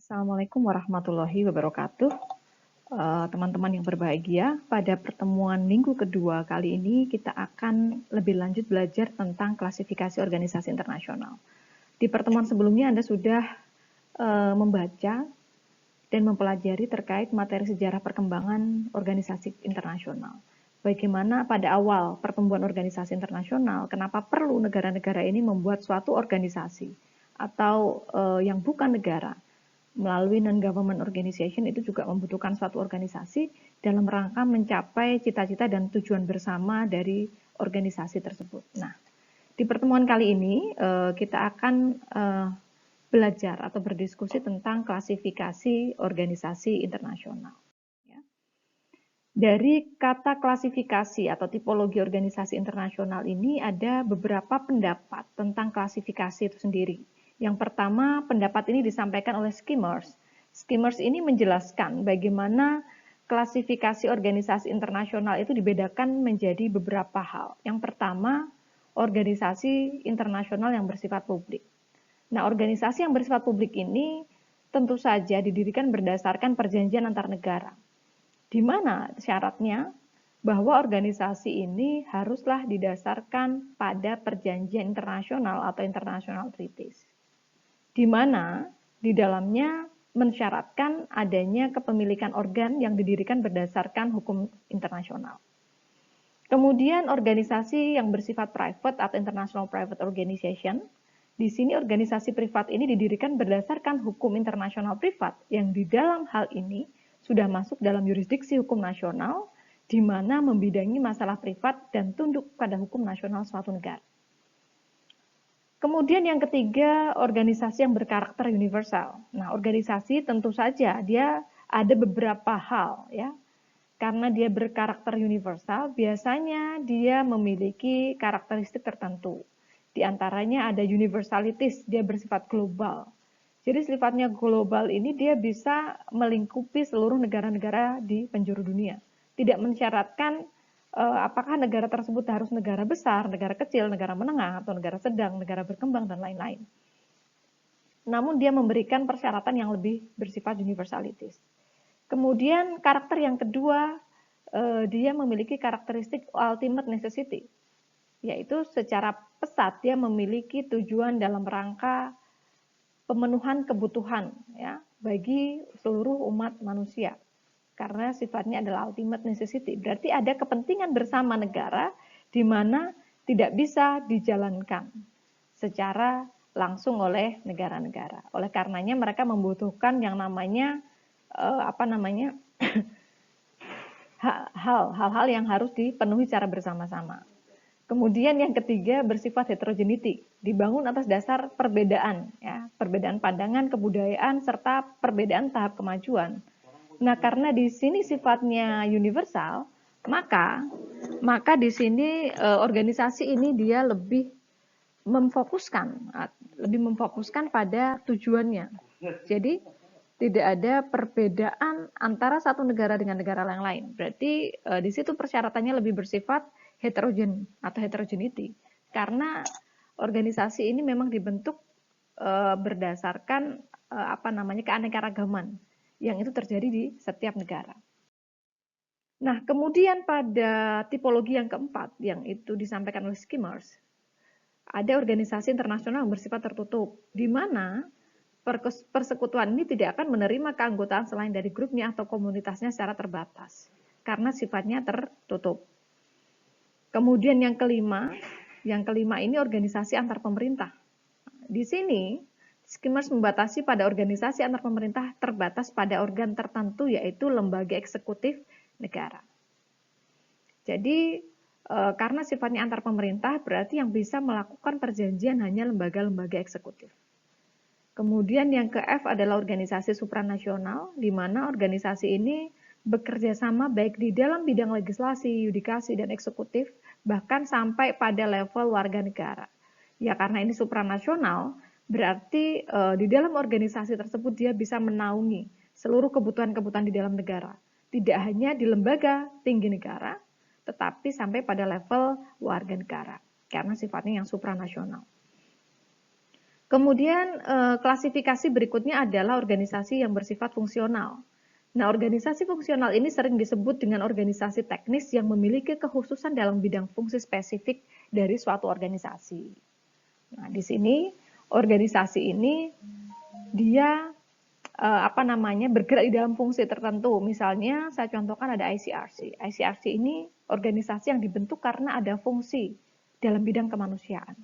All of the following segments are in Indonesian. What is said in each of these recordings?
Assalamualaikum warahmatullahi wabarakatuh. Teman-teman yang berbahagia, pada pertemuan minggu kedua kali ini kita akan lebih lanjut belajar tentang klasifikasi organisasi internasional. Di pertemuan sebelumnya Anda sudah membaca dan mempelajari terkait materi sejarah perkembangan organisasi internasional. Bagaimana pada awal pertumbuhan organisasi internasional, kenapa perlu negara-negara ini membuat suatu organisasi atau yang bukan negara. Melalui non-government organization itu juga membutuhkan suatu organisasi dalam rangka mencapai cita-cita dan tujuan bersama dari organisasi tersebut. Nah, di pertemuan kali ini kita akan belajar atau berdiskusi tentang klasifikasi organisasi internasional. Dari kata klasifikasi atau tipologi organisasi internasional ini ada beberapa pendapat tentang klasifikasi itu sendiri. Yang pertama, pendapat ini disampaikan oleh Skimmers. Skimmers ini menjelaskan bagaimana klasifikasi organisasi internasional itu dibedakan menjadi beberapa hal. Yang pertama, organisasi internasional yang bersifat publik. Nah, organisasi yang bersifat publik ini tentu saja didirikan berdasarkan perjanjian antar negara, di mana syaratnya bahwa organisasi ini haruslah didasarkan pada perjanjian internasional atau international treaties, di mana di dalamnya mensyaratkan adanya kepemilikan organ yang didirikan berdasarkan hukum internasional. Kemudian organisasi yang bersifat private atau international private organization, di sini organisasi privat ini didirikan berdasarkan hukum internasional privat yang di dalam hal ini sudah masuk dalam yurisdiksi hukum nasional, di mana membidangi masalah privat dan tunduk pada hukum nasional suatu negara. Kemudian yang ketiga, organisasi yang berkarakter universal. Nah, organisasi tentu saja dia ada beberapa hal ya. Karena dia berkarakter universal, biasanya dia memiliki karakteristik tertentu. Di antaranya ada universalities, dia bersifat global. Jadi sifatnya global ini dia bisa melingkupi seluruh negara-negara di penjuru dunia. Tidak mensyaratkan apakah negara tersebut harus negara besar, negara kecil, negara menengah, atau negara sedang, negara berkembang, dan lain-lain. Namun dia memberikan persyaratan yang lebih bersifat universalities. Kemudian karakter yang kedua, dia memiliki karakteristik ultimate necessity, yaitu secara pesat dia memiliki tujuan dalam rangka pemenuhan kebutuhan ya bagi seluruh umat manusia. Karena sifatnya adalah ultimate necessity, berarti ada kepentingan bersama negara di mana tidak bisa dijalankan secara langsung oleh negara-negara. Oleh karenanya mereka membutuhkan yang namanya hal-hal yang harus dipenuhi secara bersama-sama. Kemudian yang ketiga bersifat heterogeneity, dibangun atas dasar perbedaan, ya, perbedaan pandangan, kebudayaan, serta perbedaan tahap kemajuan. Nah, karena di sini sifatnya universal, maka di sini organisasi ini dia lebih memfokuskan pada tujuannya. Jadi tidak ada perbedaan antara satu negara dengan negara yang lain. Berarti di situ persyaratannya lebih bersifat heterogen atau heterogeneity. Karena organisasi ini memang dibentuk berdasarkan keanekaragaman yang itu terjadi di setiap negara. Nah, kemudian pada tipologi yang keempat, yang itu disampaikan oleh Skimmers, ada organisasi internasional yang bersifat tertutup, di mana persekutuan ini tidak akan menerima keanggotaan selain dari grupnya atau komunitasnya secara terbatas, karena sifatnya tertutup. Kemudian yang kelima ini organisasi antar pemerintah. Di sini, Skimmers membatasi pada organisasi antar pemerintah terbatas pada organ tertentu, yaitu lembaga eksekutif negara. Jadi, karena sifatnya antar pemerintah, berarti yang bisa melakukan perjanjian hanya lembaga-lembaga eksekutif. Kemudian yang ke F adalah organisasi supranasional, di mana organisasi ini bekerja sama baik di dalam bidang legislasi, yudikasi, dan eksekutif, bahkan sampai pada level warga negara. Ya, karena ini supranasional, berarti di dalam organisasi tersebut dia bisa menaungi seluruh kebutuhan-kebutuhan di dalam negara. Tidak hanya di lembaga tinggi negara, tetapi sampai pada level warga negara, karena sifatnya yang supranasional. Kemudian klasifikasi berikutnya adalah organisasi yang bersifat fungsional. Nah, organisasi fungsional ini sering disebut dengan organisasi teknis yang memiliki kekhususan dalam bidang fungsi spesifik dari suatu organisasi. Nah, di sini organisasi ini dia bergerak di dalam fungsi tertentu. Misalnya saya contohkan ada ICRC. ICRC ini organisasi yang dibentuk karena ada fungsi dalam bidang kemanusiaan.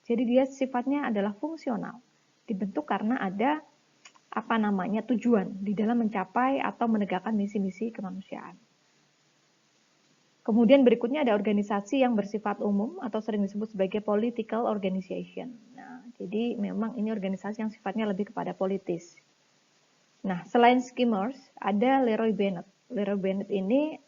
Jadi dia sifatnya adalah fungsional. Dibentuk karena ada tujuan di dalam mencapai atau menegakkan misi-misi kemanusiaan. Kemudian berikutnya ada organisasi yang bersifat umum atau sering disebut sebagai political organization. Nah, jadi memang ini organisasi yang sifatnya lebih kepada politis. Nah, selain skimmers, ada Leroy Bennett. Leroy Bennett ini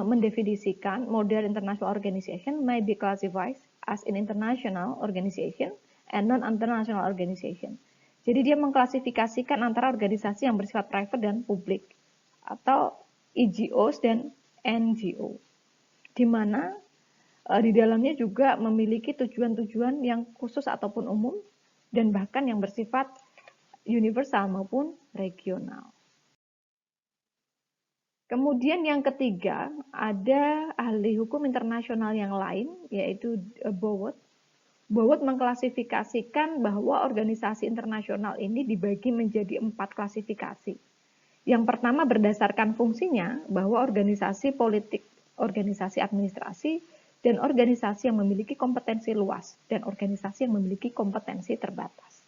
mendefinisikan modern international organization may be classified as an international organization and non-international organization. Jadi dia mengklasifikasikan antara organisasi yang bersifat private dan publik atau EGOs dan NGO. Di mana di dalamnya juga memiliki tujuan-tujuan yang khusus ataupun umum dan bahkan yang bersifat universal maupun regional. Kemudian yang ketiga, ada ahli hukum internasional yang lain, yaitu Bowood. Bowood mengklasifikasikan bahwa organisasi internasional ini dibagi menjadi 4 klasifikasi. Yang pertama berdasarkan fungsinya, bahwa organisasi politik, organisasi administrasi, dan organisasi yang memiliki kompetensi luas, dan organisasi yang memiliki kompetensi terbatas.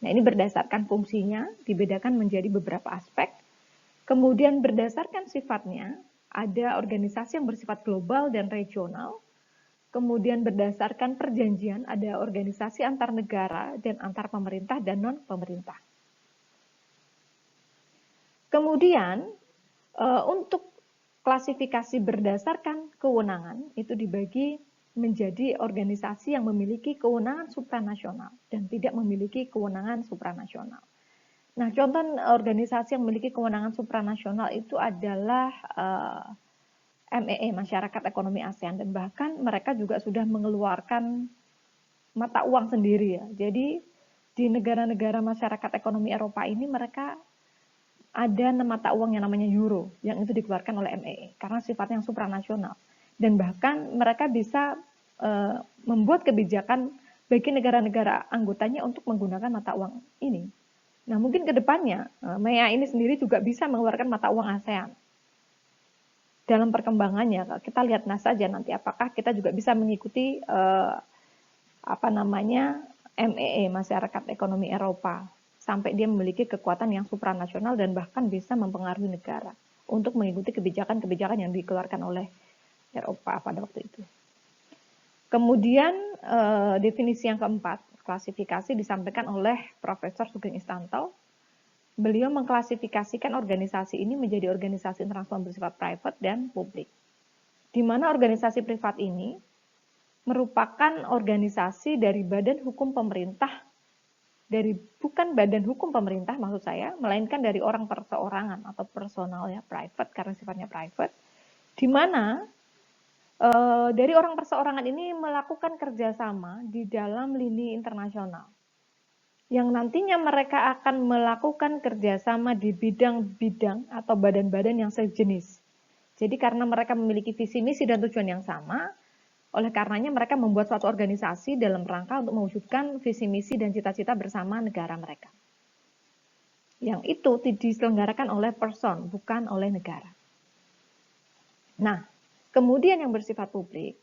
Nah, ini berdasarkan fungsinya, dibedakan menjadi beberapa aspek. Kemudian berdasarkan sifatnya, ada organisasi yang bersifat global dan regional. Kemudian berdasarkan perjanjian, ada organisasi antar negara dan antar pemerintah dan non-pemerintah. Kemudian untuk klasifikasi berdasarkan kewenangan, itu dibagi menjadi organisasi yang memiliki kewenangan supranasional dan tidak memiliki kewenangan supranasional. Nah, contoh organisasi yang memiliki kewenangan supranasional itu adalah MEE, Masyarakat Ekonomi ASEAN, dan bahkan mereka juga sudah mengeluarkan mata uang sendiri ya. Jadi di negara-negara masyarakat ekonomi Eropa ini mereka ada mata uang yang namanya euro, yang itu dikeluarkan oleh MEE karena sifatnya yang supranasional. Dan bahkan mereka bisa membuat kebijakan bagi negara-negara anggotanya untuk menggunakan mata uang ini. Nah, mungkin ke depannya, MEA ini sendiri juga bisa mengeluarkan mata uang ASEAN. Dalam perkembangannya, kita lihat saja nanti apakah kita juga bisa mengikuti MEE, Masyarakat Ekonomi Eropa, sampai dia memiliki kekuatan yang supranasional dan bahkan bisa mempengaruhi negara untuk mengikuti kebijakan-kebijakan yang dikeluarkan oleh Eropa pada waktu itu. Kemudian definisi yang keempat, klasifikasi disampaikan oleh Profesor Sugeng Istanto. Beliau mengklasifikasikan organisasi ini menjadi organisasi internasional bersifat private dan publik. Di mana organisasi privat ini merupakan organisasi dari badan hukum pemerintah, bukan badan hukum pemerintah maksud saya, melainkan dari orang perseorangan atau personal ya, private karena sifatnya private, di mana dari orang perseorangan ini melakukan kerjasama di dalam lini internasional, yang nantinya mereka akan melakukan kerjasama di bidang-bidang atau badan-badan yang sejenis. Jadi karena mereka memiliki visi misi dan tujuan yang sama, oleh karenanya mereka membuat suatu organisasi dalam rangka untuk mewujudkan visi misi dan cita-cita bersama negara mereka. Yang itu diselenggarakan oleh person, bukan oleh negara. Nah, kemudian yang bersifat publik,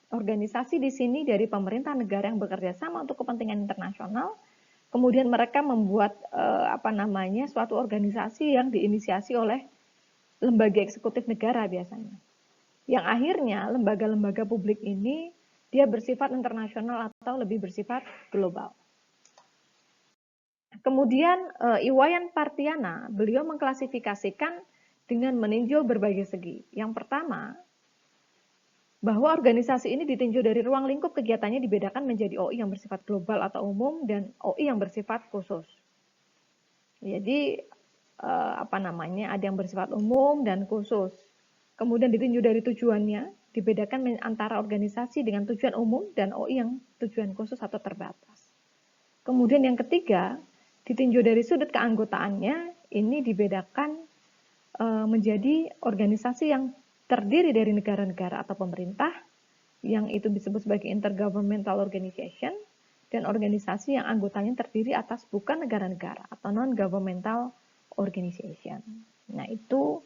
organisasi di sini dari pemerintah negara yang bekerja sama untuk kepentingan internasional, kemudian mereka membuat suatu organisasi yang diinisiasi oleh lembaga eksekutif negara biasanya. Yang akhirnya lembaga-lembaga publik ini dia bersifat internasional atau lebih bersifat global. Kemudian Iwayan Partiana, beliau mengklasifikasikan dengan meninjau berbagai segi. Yang pertama, bahwa organisasi ini ditinjau dari ruang lingkup kegiatannya dibedakan menjadi OI yang bersifat global atau umum dan OI yang bersifat khusus. Jadi ada yang bersifat umum dan khusus. Kemudian ditinjau dari tujuannya, dibedakan antara organisasi dengan tujuan umum dan OI yang tujuan khusus atau terbatas. Kemudian yang ketiga, ditinjau dari sudut keanggotaannya, ini dibedakan menjadi organisasi yang terdiri dari negara-negara atau pemerintah, yang itu disebut sebagai intergovernmental organization, dan organisasi yang anggotanya terdiri atas bukan negara-negara atau non-governmental organization. Nah, itu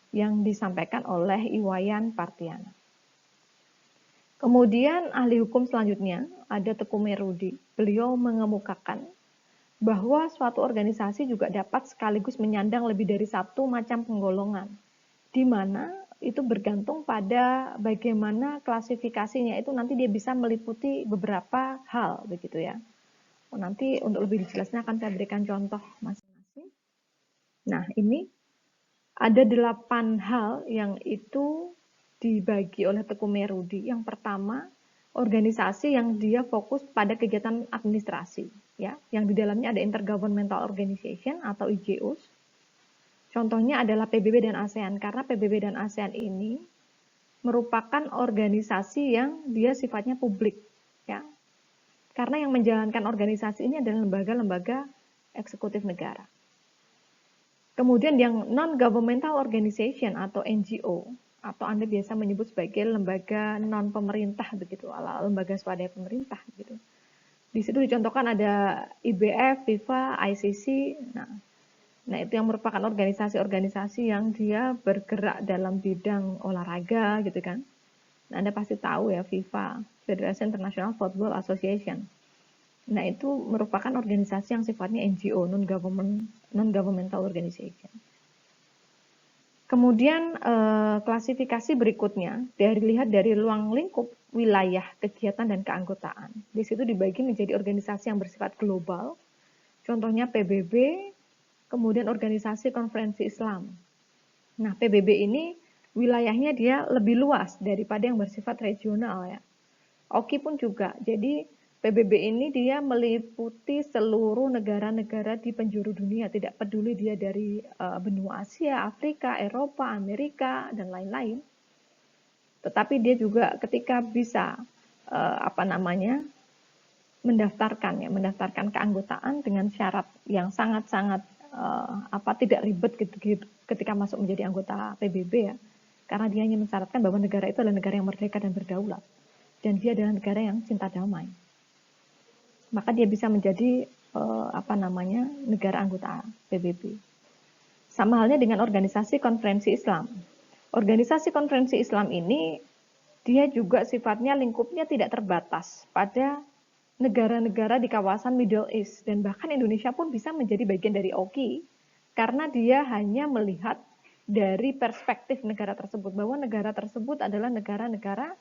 yang disampaikan oleh Iwayan Partiana. Kemudian ahli hukum selanjutnya ada Teku Merudi. Beliau mengemukakan bahwa suatu organisasi juga dapat sekaligus menyandang lebih dari satu macam penggolongan, di mana itu bergantung pada bagaimana klasifikasinya, itu nanti dia bisa meliputi beberapa hal begitu ya. Nanti untuk lebih jelasnya akan saya berikan contoh masing-masing. Nah, ini ada 8 hal yang itu dibagi oleh Teku Merudi. Yang pertama, organisasi yang dia fokus pada kegiatan administrasi, ya, yang di dalamnya ada intergovernmental organization atau IGOs. Contohnya adalah PBB dan ASEAN, karena PBB dan ASEAN ini merupakan organisasi yang dia sifatnya publik, ya. Karena yang menjalankan organisasi ini adalah lembaga-lembaga eksekutif negara. Kemudian yang non-governmental organization atau NGO, atau Anda biasa menyebut sebagai lembaga non-pemerintah begitu, lembaga swadaya pemerintah gitu. Di situ dicontohkan ada IBF, FIFA, ICC. Nah, itu yang merupakan organisasi-organisasi yang dia bergerak dalam bidang olahraga gitu kan. Nah, Anda pasti tahu ya FIFA, Federation International Football Association. Nah, itu merupakan organisasi yang sifatnya NGO, non-governmental organization. Kemudian klasifikasi berikutnya dilihat dari ruang lingkup wilayah kegiatan dan keanggotaan. Di situ dibagi menjadi organisasi yang bersifat global, contohnya PBB, kemudian organisasi konferensi Islam. Nah, PBB ini wilayahnya dia lebih luas daripada yang bersifat regional ya. OKI pun juga. Jadi PBB ini dia meliputi seluruh negara-negara di penjuru dunia, tidak peduli dia dari benua Asia, Afrika, Eropa, Amerika, dan lain-lain. Tetapi dia juga ketika bisa mendaftarkan keanggotaan dengan syarat yang sangat-sangat tidak ribet ketika masuk menjadi anggota PBB ya. Karena dia hanya mensyaratkan bahwa negara itu adalah negara yang merdeka dan berdaulat. Dan dia adalah negara yang cinta damai. Maka dia bisa menjadi negara anggota PBB. Sama halnya dengan organisasi konferensi Islam. Organisasi konferensi Islam ini dia juga sifatnya lingkupnya tidak terbatas pada negara-negara di kawasan Middle East, dan bahkan Indonesia pun bisa menjadi bagian dari OKI karena dia hanya melihat dari perspektif negara tersebut, bahwa negara tersebut adalah negara-negara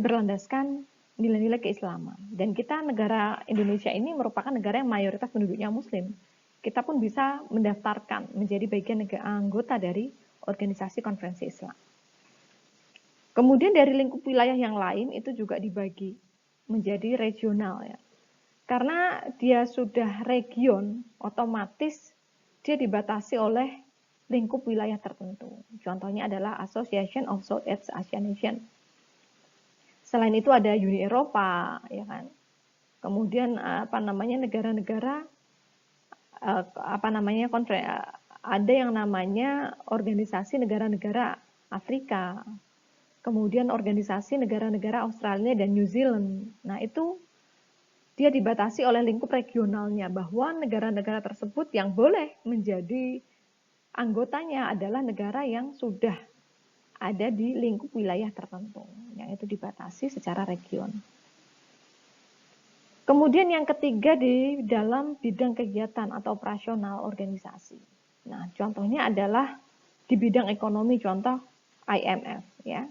berlandaskan nilai-nilai keislaman. Dan kita negara Indonesia ini merupakan negara yang mayoritas penduduknya Muslim. Kita pun bisa mendaftarkan menjadi bagian anggota dari organisasi konferensi Islam. Kemudian dari lingkup wilayah yang lain itu juga dibagi menjadi regional ya. Karena dia sudah region, otomatis dia dibatasi oleh lingkup wilayah tertentu. Contohnya adalah Association of Southeast Asian Nations. Selain itu ada Uni Eropa, ya kan. Kemudian negara-negara ada yang namanya organisasi negara-negara Afrika. Kemudian organisasi negara-negara Australia dan New Zealand. Nah, itu dia dibatasi oleh lingkup regionalnya, bahwa negara-negara tersebut yang boleh menjadi anggotanya adalah negara yang sudah ada di lingkup wilayah tertentu, yang itu dibatasi secara region. Kemudian yang ketiga di dalam bidang kegiatan atau operasional organisasi. Nah, contohnya adalah di bidang ekonomi, contoh IMF ya.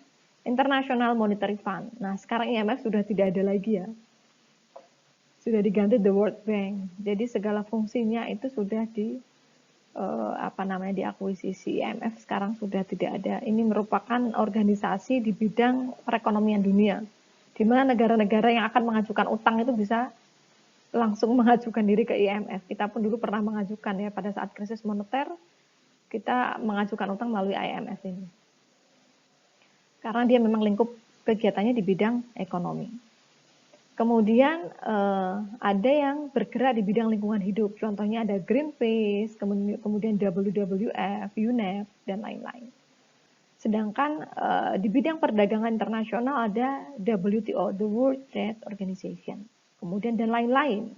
International Monetary Fund. Nah, sekarang IMF sudah tidak ada lagi ya. Sudah diganti the World Bank. Jadi segala fungsinya itu sudah diakuisisi. IMF sekarang sudah tidak ada. Ini merupakan organisasi di bidang perekonomian dunia, di mana negara-negara yang akan mengajukan utang itu bisa langsung mengajukan diri ke IMF. Kita pun dulu pernah mengajukan ya, pada saat krisis moneter, kita mengajukan utang melalui IMF ini. Karena dia memang lingkup kegiatannya di bidang ekonomi. Kemudian ada yang bergerak di bidang lingkungan hidup, contohnya ada Greenpeace, kemudian WWF, UNEP, dan lain-lain. Sedangkan di bidang perdagangan internasional ada WTO, the World Trade Organization, kemudian dan lain-lain.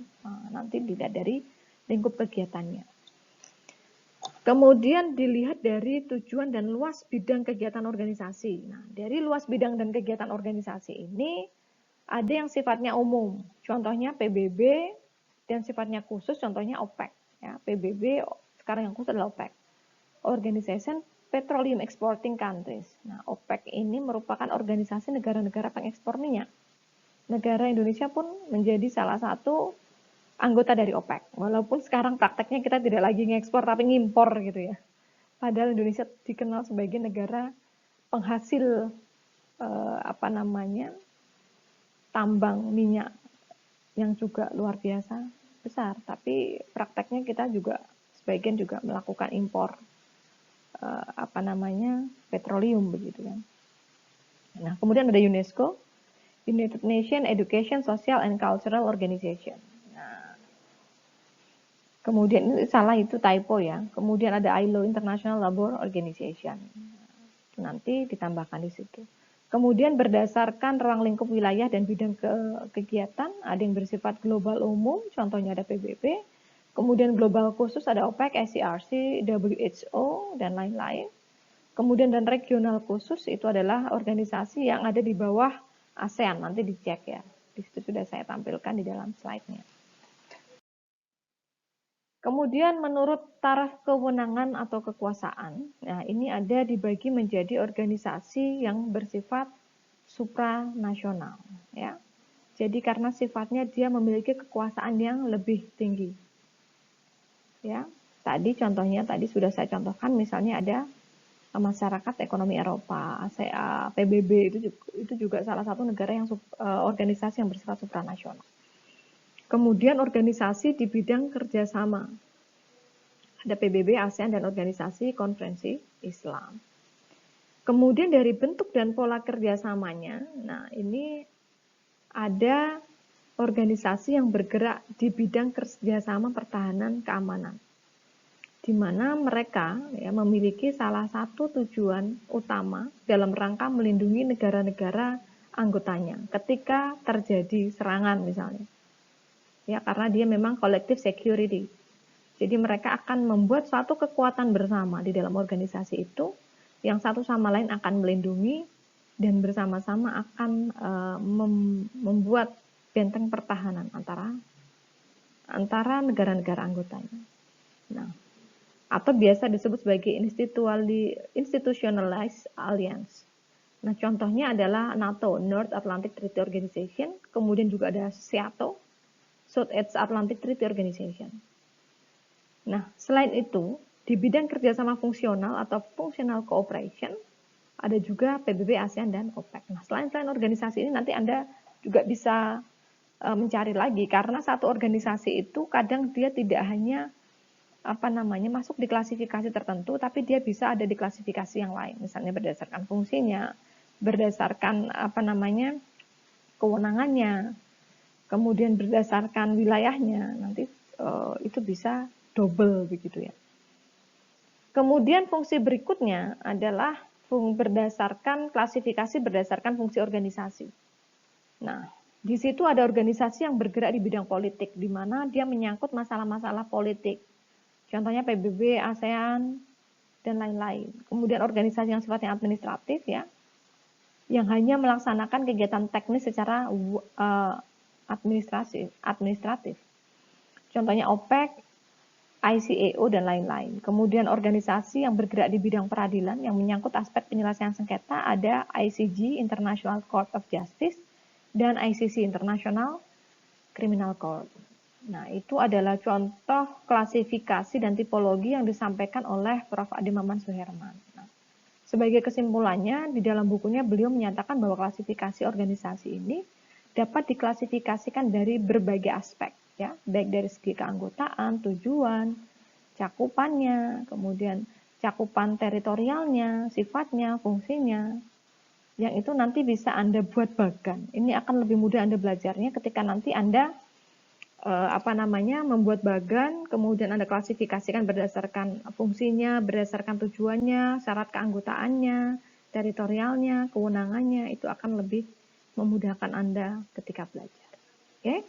Nanti dilihat dari lingkup kegiatannya. Kemudian dilihat dari tujuan dan luas bidang kegiatan organisasi. Nah, dari luas bidang dan kegiatan organisasi ini ada yang sifatnya umum, contohnya PBB, dan sifatnya khusus, contohnya OPEC. Ya, PBB sekarang yang khusus adalah OPEC, Organization Petroleum Exporting Countries. Nah, OPEC ini merupakan organisasi negara-negara pengekspor minyak. Negara Indonesia pun menjadi salah satu anggota dari OPEC. Walaupun sekarang prakteknya kita tidak lagi ngekspor tapi ngimpor gitu ya. Padahal Indonesia dikenal sebagai negara penghasil tambang minyak yang juga luar biasa besar. Tapi prakteknya kita juga sebagian juga melakukan impor petroleum begitu kan. Nah, kemudian ada UNESCO, United Nations Education, Social and Cultural Organization. Nah, kemudian ini salah, itu typo ya. Kemudian ada ILO, International Labour Organization. Nanti ditambahkan di situ. Kemudian berdasarkan ruang lingkup wilayah dan bidang kegiatan, ada yang bersifat global umum, contohnya ada PBB. Kemudian global khusus ada OPEC, SCRC, WHO, dan lain-lain. Kemudian dan regional khusus itu adalah organisasi yang ada di bawah ASEAN, nanti dicek ya. Di situ sudah saya tampilkan di dalam slide-nya. Kemudian menurut taraf kewenangan atau kekuasaan, nah ini ada dibagi menjadi organisasi yang bersifat supranasional, ya. Jadi karena sifatnya dia memiliki kekuasaan yang lebih tinggi, ya. Tadi contohnya tadi sudah saya contohkan, misalnya ada Masyarakat Ekonomi Eropa, ASEA, PBB itu juga salah satu negara yang organisasi yang bersifat supranasional. Kemudian organisasi di bidang kerjasama. Ada PBB, ASEAN, dan Organisasi Konferensi Islam. Kemudian dari bentuk dan pola kerjasamanya, nah ini ada organisasi yang bergerak di bidang kerjasama pertahanan keamanan, di mana mereka ya, memiliki salah satu tujuan utama dalam rangka melindungi negara-negara anggotanya ketika terjadi serangan misalnya. Ya, karena dia memang collective security. Jadi mereka akan membuat suatu kekuatan bersama di dalam organisasi itu yang satu sama lain akan melindungi dan bersama-sama akan membuat benteng pertahanan antara negara-negara anggotanya. Nah, atau biasa disebut sebagai institutionalized alliance. Nah, contohnya adalah NATO, North Atlantic Treaty Organization, kemudian juga ada SEATO, South East Atlantic Treaty Organization. Nah, selain itu, di bidang kerjasama fungsional atau functional cooperation, ada juga PBB, ASEAN, dan OPEC. Nah, selain organisasi ini nanti Anda juga bisa mencari lagi, karena satu organisasi itu kadang dia tidak hanya masuk di klasifikasi tertentu, tapi dia bisa ada di klasifikasi yang lain, misalnya berdasarkan fungsinya, berdasarkan kewenangannya, kemudian berdasarkan wilayahnya, nanti itu bisa double begitu ya. Kemudian fungsi berikutnya adalah berdasarkan klasifikasi berdasarkan fungsi organisasi. Nah, di situ ada organisasi yang bergerak di bidang politik, di mana dia menyangkut masalah-masalah politik. Contohnya PBB, ASEAN, dan lain-lain. Kemudian organisasi yang sifatnya administratif ya, yang hanya melaksanakan kegiatan teknis secara administratif. Contohnya OPEC, ICAO, dan lain-lain. Kemudian organisasi yang bergerak di bidang peradilan yang menyangkut aspek penyelesaian sengketa ada ICJ, International Court of Justice, dan ICC, International Criminal Court. Nah, itu adalah contoh klasifikasi dan tipologi yang disampaikan oleh Prof. Ade Maman Suherman. Nah, sebagai kesimpulannya, di dalam bukunya beliau menyatakan bahwa klasifikasi organisasi ini dapat diklasifikasikan dari berbagai aspek, ya, baik dari segi keanggotaan, tujuan, cakupannya, kemudian cakupan teritorialnya, sifatnya, fungsinya, yang itu nanti bisa Anda buat bagan. Ini akan lebih mudah Anda belajarnya ketika nanti Anda membuat bagan, kemudian Anda klasifikasikan berdasarkan fungsinya, berdasarkan tujuannya, syarat keanggotaannya, teritorialnya, kewenangannya, itu akan lebih memudahkan Anda ketika belajar. Oke?